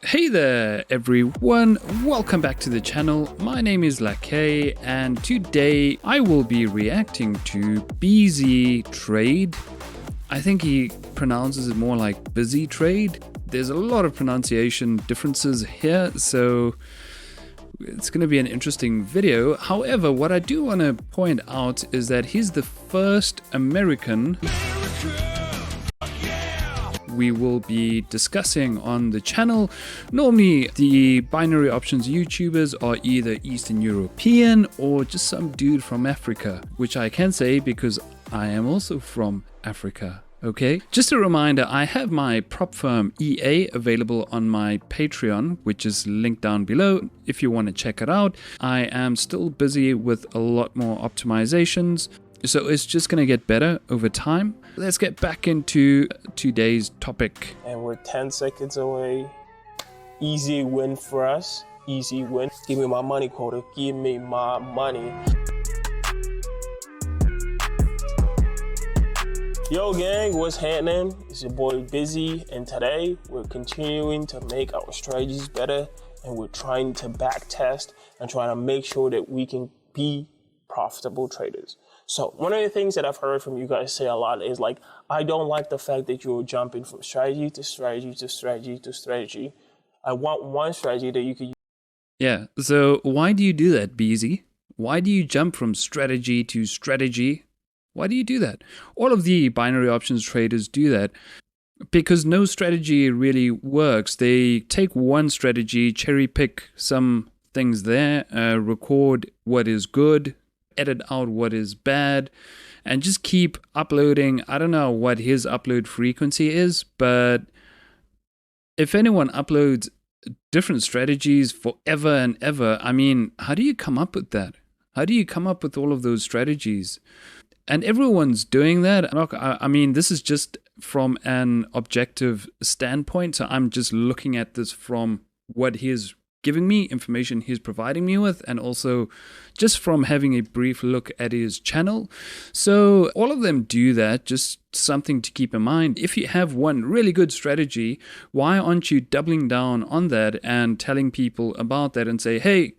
Hey there everyone, welcome back to the channel. My name is Lakay and today I will be reacting to Beezy Trade. I think he pronounces it more like Busy Trade. There's a lot of pronunciation differences here, so it's going to be an interesting video. However, what I do want to point out is that he's the first American we will be discussing on the channel. Normally the binary options YouTubers are either Eastern European or just some dude from Africa, which I can say because I am also from Africa. Okay, just a reminder, I have my prop firm EA available on my Patreon, which is linked down below if you want to check it out. I am still busy with a lot more optimizations, so it's just going to get better over time. Let's get back into today's topic. And we're 10 seconds away. Easy win for us. Easy win. Give me my money, quota. Give me my money. Yo gang, what's happening? It's your boy Busy, and today we're continuing to make our strategies better, and we're trying to back test and trying to make sure that we can be profitable traders. So one of the things that I've heard from you guys say a lot is like, I don't like the fact that you're jumping from strategy to strategy to strategy to strategy. I want one strategy that you could use. Yeah, so why do you do that, Beezy? Why do you jump from strategy to strategy? Why do you do that? All of the binary options traders do that because no strategy really works. They take one strategy, cherry pick some things there, record what is good, edit out what is bad, and just keep uploading. I don't know what his upload frequency is, but if anyone uploads different strategies forever and ever, I mean, how do you come up with that? How do you come up with all of those strategies? And everyone's doing that. I mean, this is just from an objective standpoint. So I'm just looking at this from what he's giving me, information he's providing me with, and also just from having a brief look at his channel. So all of them do that, just something to keep in mind. If you have one really good strategy, why aren't you doubling down on that and telling people about that and say, hey,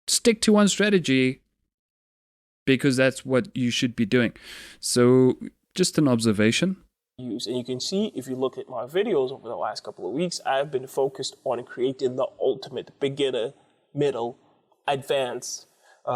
stick to one strategy, because that's what you should be doing. So just an observation. And you can see, if you look at my videos over the last couple of weeks, I've been focused on creating the ultimate beginner, middle, advanced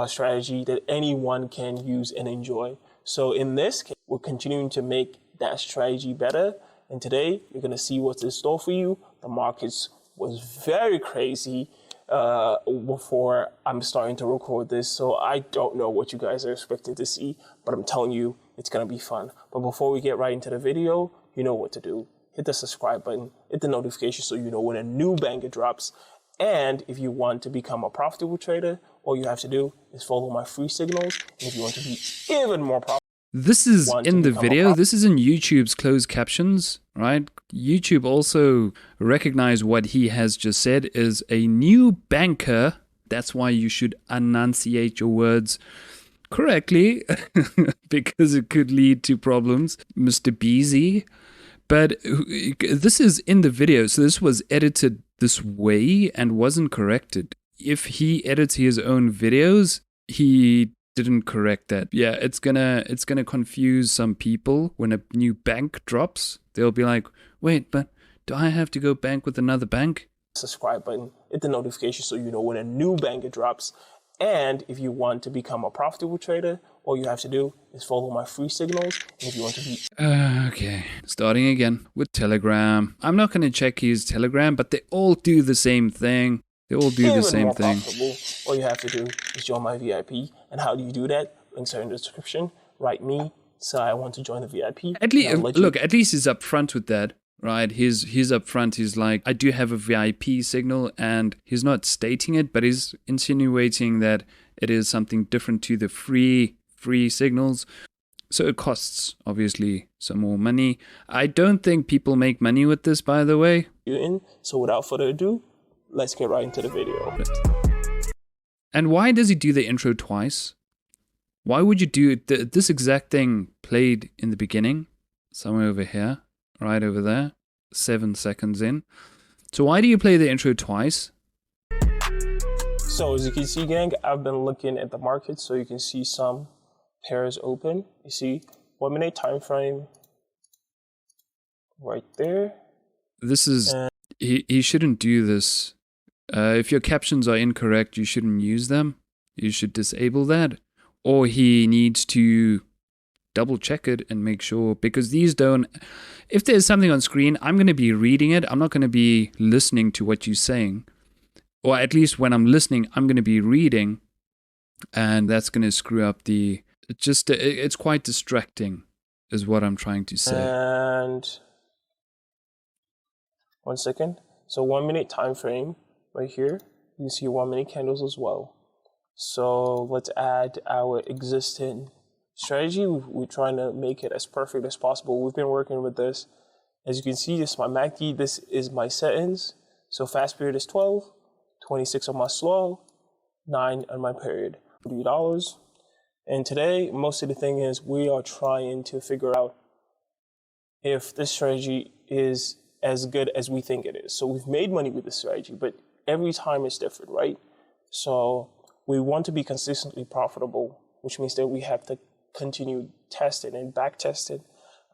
strategy that anyone can use and enjoy. So in this case, we're continuing to make that strategy better. And today, you're going to see what's in store for you. The markets was very crazy before I'm starting to record this, so I don't know what you guys are expecting to see, but I'm telling you, it's gonna be fun. But before we get right into the video, you know what to do. Hit the subscribe button, hit the notification so you know when a new banger drops. And if you want to become a profitable trader, all you have to do is follow my free signals. And if you want to be even more profitable, this is in the video. This is in YouTube's closed captions, right? YouTube also recognized what he has just said is a new banker. That's why you should enunciate your words correctly because it could lead to problems, Mr. Beezy. But this is in the video, so this was edited this way and wasn't corrected. If he edits his own videos, he didn't correct that. Yeah, it's gonna confuse some people when a new bank drops. They'll be like, wait, but do I have to go bank with another bank? Subscribe button, hit the notification so you know when a new banger drops. And if you want to become a profitable trader, all you have to do is follow my free signals. And if you want to be okay, starting again with Telegram. I'm not gonna check his Telegram, but they all do the same thing. They all do the same thing. All you have to do is join my VIP. And how do you do that? Links are in the description. Write me, say I want to join the VIP. At least, look, at least he's upfront with that, right? He's upfront. He's like, I do have a VIP signal, and he's not stating it, but he's insinuating that it is something different to the free signals. So it costs, obviously, some more money. I don't think people make money with this, by the way. So without further ado, let's get right into the video. And why does he do the intro twice? Why would you do this exact thing played in the beginning, somewhere over here, right over there, 7 seconds in. So why do you play the intro twice? So as you can see, gang, I've been looking at the market, so you can see some pairs open. You see 1 minute time frame right there. This is he shouldn't do this. If your captions are incorrect, you shouldn't use them. You should disable that, or he needs to double check it and make sure, because these don't. If there's something on screen, I'm going to be reading it. I'm not going to be listening to what you're saying, or at least when I'm listening, I'm going to be reading, and that's going to screw up the. It's quite distracting, is what I'm trying to say. And 1 second. So 1 minute time frame right here. You can see 1 minute candles as well. So let's add our existing strategy. We're trying to make it as perfect as possible. We've been working with this. As you can see, this is my MACD. This is my settings. So fast period is 12, 26 on my slow, 9 on my period. $3. And today, most of the thing is we are trying to figure out if this strategy is as good as we think it is. So we've made money with this strategy, but every time it's different, right? So we want to be consistently profitable, which means that we have to continue testing and back testing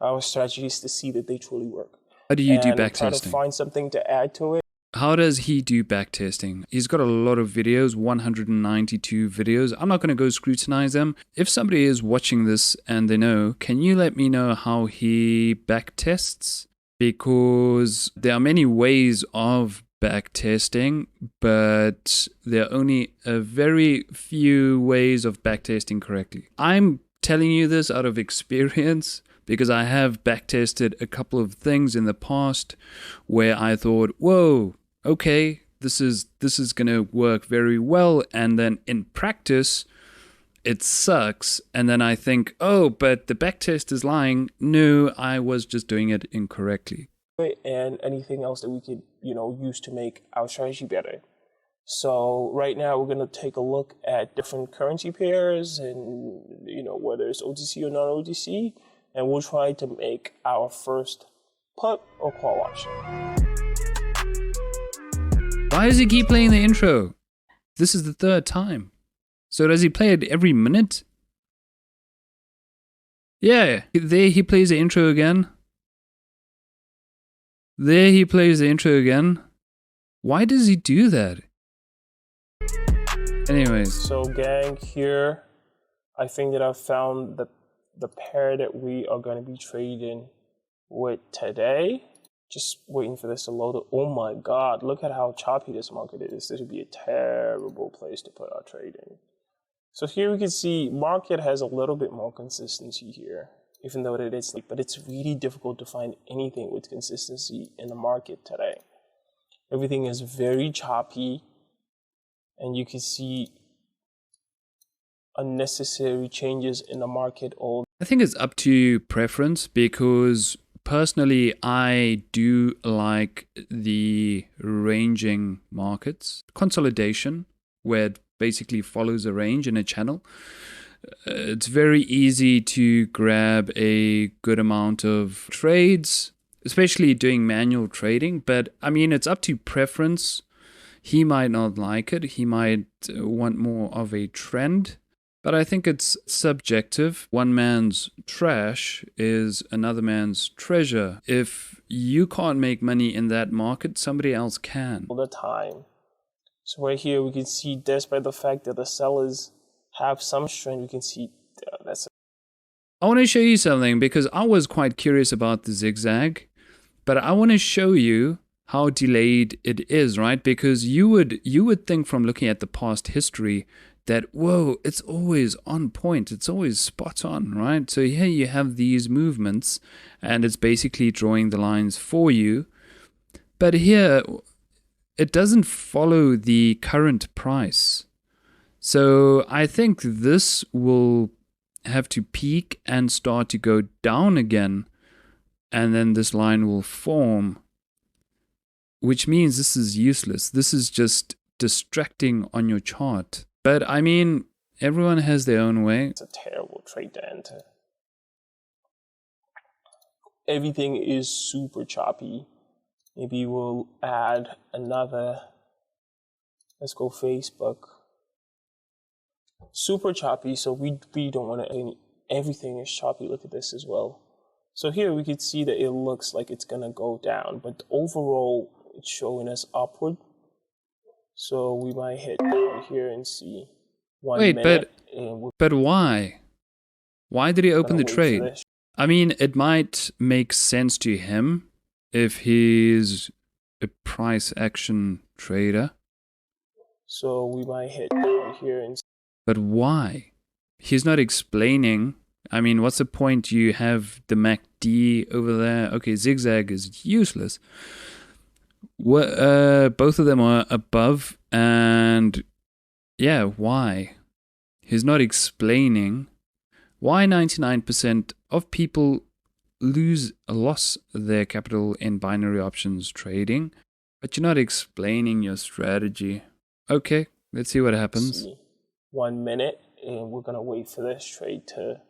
our strategies to see that they truly work. How do you do And back try to testing? find something to add to it. How does he do back testing? He's got a lot of videos, 192 videos. I'm not going to go scrutinize them. If somebody is watching this and they know, can you let me know how he back tests? Because there are many ways of back testing, but there are only a very few ways of back testing correctly. I'm telling you this out of experience, because I have back tested a couple of things in the past where I thought, whoa, okay, this is going to work very well, and then in practice it sucks, and then I think, oh, but the back test is lying. No, I was just doing it incorrectly. And anything else that we could, use to make our strategy better. So right now we're going to take a look at different currency pairs and, whether it's OTC or non-OTC, and we'll try to make our first put or call option. Why does he keep playing the intro? This is the third time. So does he play it every minute? Yeah, there he plays the intro again. There he plays the intro again. Why does he do that? Anyways. So gang, here, I think that I've found the pair that we are going to be trading with today. Just waiting for this to load. Oh my God, look at how choppy this market is. This would be a terrible place to put our trade in. So here we can see market has a little bit more consistency here, even though it is, but it's really difficult to find anything with consistency in the market today. Everything is very choppy, and you can see unnecessary changes in the market. I think it's up to preference, because personally, I do like the ranging markets. Consolidation, where it basically follows a range in a channel. It's very easy to grab a good amount of trades, especially doing manual trading. But I mean, it's up to preference. He might not like it. He might want more of a trend. But I think it's subjective. One man's trash is another man's treasure. If you can't make money in that market, somebody else can. All the time. So right here, we can see, despite the fact that the sellers have some strength, you can see that's. I want to show you something, because I was quite curious about the zigzag, but I want to show you how delayed it is, right? Because you would think from looking at the past history that, whoa, it's always on point. It's always spot on, right? So here you have these movements, and it's basically drawing the lines for you. But here, it doesn't follow the current price. So I think this will have to peak and start to go down again, and then this line will form, which means this is useless. This is just distracting on your chart. But I mean, everyone has their own way. It's a terrible trade to enter. Everything is super choppy. Maybe we'll add another. Let's go Facebook. Super choppy, so we don't want to. Everything is choppy. Look at this as well. So here we could see that it looks like it's gonna go down, but overall it's showing us upward. So we might hit down here and see 1 Wait, minute. but why? Why did he open the trade? I mean, it might make sense to him if he's a price action trader. So we might hit down here and see. But why? He's not explaining. I mean, what's the point? You have the MACD over there. Okay, zigzag is useless. Both of them are above, and yeah, why? He's not explaining why 99% of people lost their capital in binary options trading, but you're not explaining your strategy. Okay, let's see what happens. 1 minute, and we're gonna wait for this trade to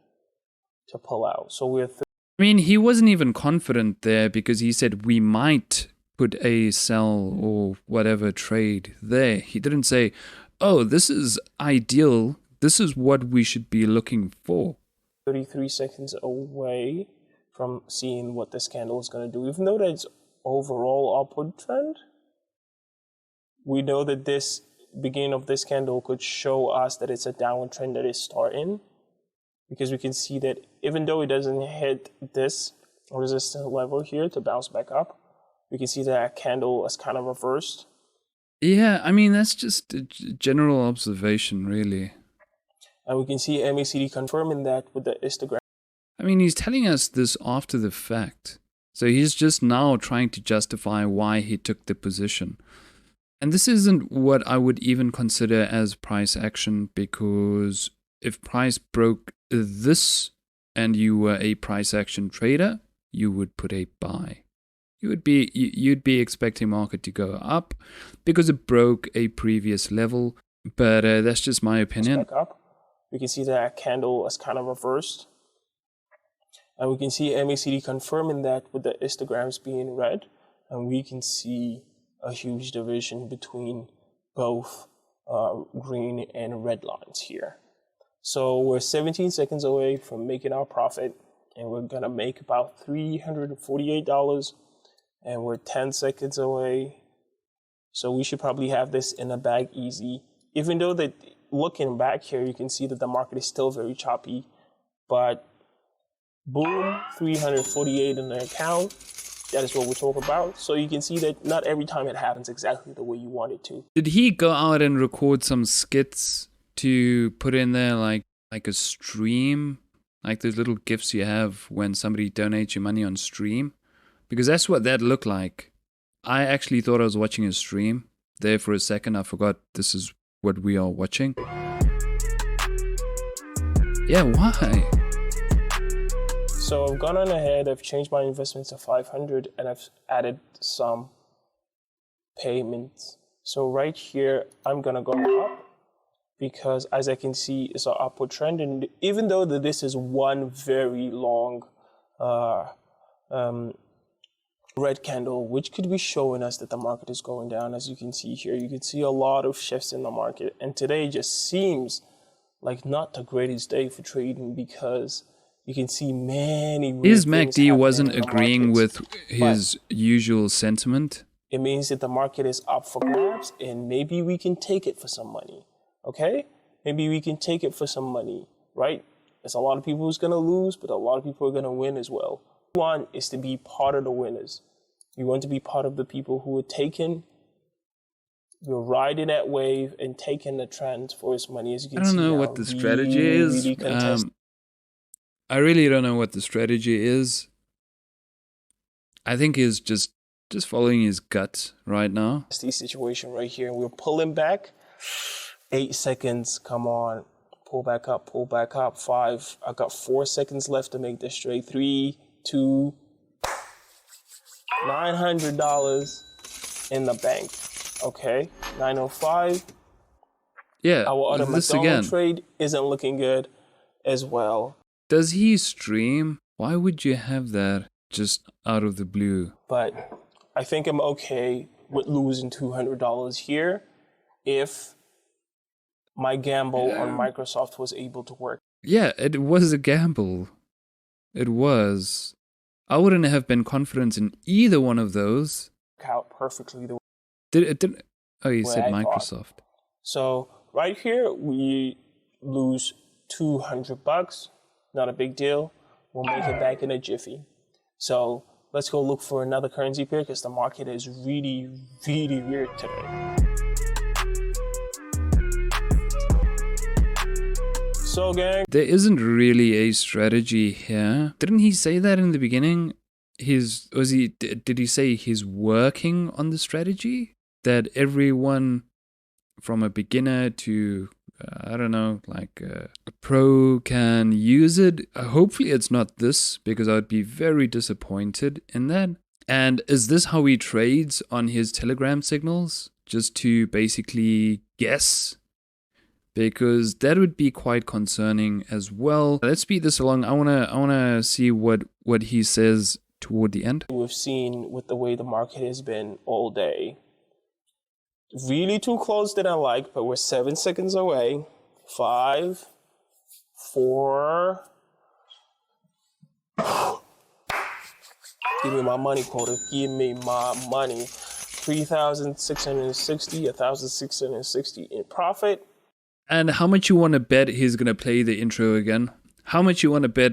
pull out. So we're. I mean, he wasn't even confident there because he said we might put a sell or whatever trade there. He didn't say, "Oh, this is ideal. This is what we should be looking for." 33 seconds away from seeing what this candle is going to do. Even though that's overall upward trend, we know that this beginning of this candle could show us that it's a downward trend that is starting, because we can see that even though it doesn't hit this resistance level here to bounce back up, we can see that candle is kind of reversed. Yeah, I mean, that's just a general observation, really. And we can see MACD confirming that with the histogram. I mean, he's telling us this after the fact. So he's just now trying to justify why he took the position. And this isn't what I would even consider as price action, because if price broke this and you were a price action trader, you would put a buy. You'd be expecting market to go up because it broke a previous level, but that's just my opinion. Back up. We can see that candle is kind of reversed. And we can see MACD confirming that with the histograms being red. And we can see a huge division between both green and red lines here. So we're 17 seconds away from making our profit. And we're going to make about $348. And we're 10 seconds away. So we should probably have this in the bag easy. Even though that, looking back here, you can see that the market is still very choppy. But boom, 348 in the account. That is what we're talking about. So you can see that not every time it happens exactly the way you want it to. Did he go out and record some skits to put in there like a stream? Like those little gifts you have when somebody donates your money on stream? Because that's what that looked like. I actually thought I was watching a stream. There for a second, I forgot this is what we are watching. Yeah, why? So I've gone on ahead, I've changed my investments to 500 and I've added some payments. So right here, I'm gonna go up because as I can see, it's an upward trend. And even though that this is one very long red candle, which could be showing us that the market is going down. As you can see here, you can see a lot of shifts in the market. And today just seems like not the greatest day for trading because you can see many his MACD wasn't agreeing with his usual sentiment. It means that the market is up for grabs and maybe we can take it for some money. Okay? Maybe we can take it for some money, right? There's a lot of people who's going to lose, but a lot of people are going to win as well. What we want is to be part of the winners. We want to be part of the people who are taking, we're riding that wave and taking the trend for his money. As you can see, I don't know what the strategy is. I really don't know what the strategy is. I think he's just following his gut right now. It's the situation right here. We're pulling back. 8 seconds. Come on. Pull back up. Pull back up. 5. I got 4 seconds left to make this trade. 3, 2. $900 in the bank. Okay. 905. Yeah. Our other McDonald's trade isn't looking good as well. Does he stream? Why would you have that just out of the blue? But I think I'm okay with losing $200 here if my gamble on Microsoft was able to work. Yeah, it was a gamble. It was. I wouldn't have been confident in either one of those. Out perfectly the way Did oh, you said I Microsoft. thought. So right here, we lose $200. Not a big deal. We'll make it back in a jiffy. So let's go look for another currency pair because the market is really, really weird today. So gang, There isn't really a strategy here. Didn't he say that in the beginning? Did he say he's working on the strategy? That everyone from a beginner to I don't know, like a pro can use it. Hopefully it's not this, because I'd be very disappointed in that. And is this how he trades on his Telegram signals? Just to basically guess? Because that would be quite concerning as well. Let's speed this along. I wanna see what he says toward the end. We've seen with the way the market has been all day. Really too close than I like, but we're 7 seconds away. 5, 4. Give me my money, quota. Give me my money. 3,660, 1,660 in profit. And how much you want to bet he's going to play the intro again? How much you want to bet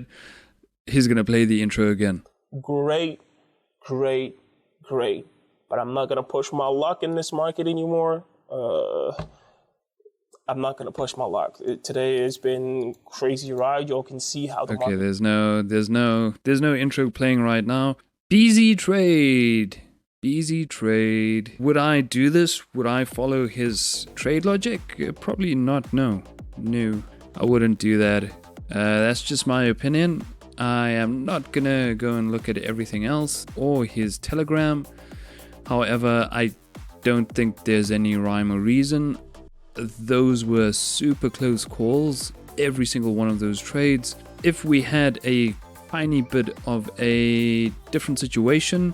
he's going to play the intro again? Great. But I'm not going to push my luck in this market anymore. I'm not going to push my luck. Today has been crazy ride. Y'all can see how the market... there's no intro playing right now. Beezy Trade. Would I do this? Would I follow his trade logic? Probably not. No, I wouldn't do that. That's just my opinion. I am not gonna go and look at everything else or his Telegram. However, I don't think there's any rhyme or reason. Those were super close calls, every single one of those trades. If we had a tiny bit of a different situation,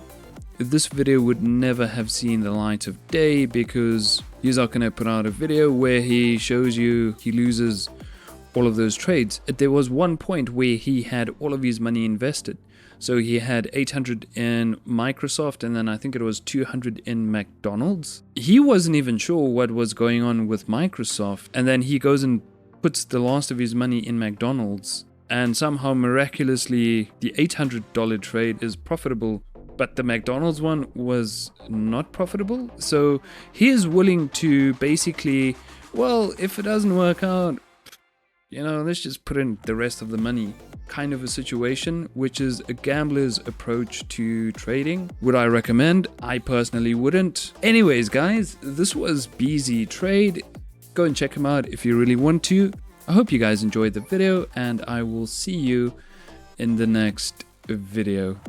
this video would never have seen the light of day, because he's not going to put out a video where he shows you he loses all of those trades. There was one point where he had all of his money invested. So he had 800 in Microsoft, and then I think it was 200 in McDonald's. He wasn't even sure what was going on with Microsoft, and then he goes and puts the last of his money in McDonald's, and somehow miraculously the $800 trade is profitable, but the McDonald's one was not profitable. So he is willing to basically, well, if it doesn't work out, let's just put in the rest of the money, kind of a situation, which is a gambler's approach to trading. Would I recommend? I personally wouldn't. Anyways, guys, this was Beezy Trade. Go and check him out if you really want to. I hope you guys enjoyed the video, and I will see you in the next video.